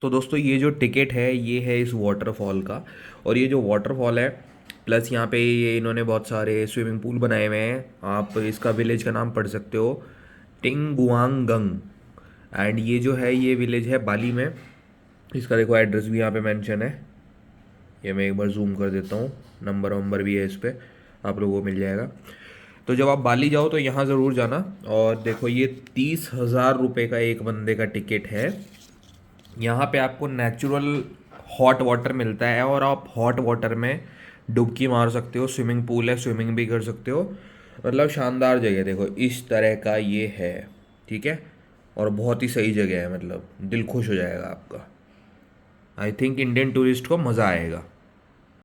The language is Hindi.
तो दोस्तों ये जो टिकट है ये है इस वाटरफॉल का। और ये जो वाटरफॉल है प्लस यहाँ पे ये इन्होंने बहुत सारे स्विमिंग पूल बनाए हुए हैं। आप इसका विलेज का नाम पढ़ सकते हो, टिंगुआंगंग। एंड ये जो है ये विलेज है बाली में। इसका देखो एड्रेस भी यहाँ पे मेंशन है। ये मैं एक बार जूम कर देता हूँ, नंबर वंबर भी है इस पर, आप लोगों को मिल जाएगा। तो जब आप बाली जाओ तो यहाँ ज़रूर जाना। और देखो ये 30,000 रुपये का एक बंदे का टिकट है। यहाँ पे आपको नेचुरल हॉट वाटर मिलता है और आप हॉट वाटर में डुबकी मार सकते हो। स्विमिंग पूल है, स्विमिंग भी कर सकते हो। मतलब शानदार जगह, देखो इस तरह का ये है, ठीक है। और बहुत ही सही जगह है, मतलब दिल खुश हो जाएगा आपका। आई थिंक इंडियन टूरिस्ट को मज़ा आएगा।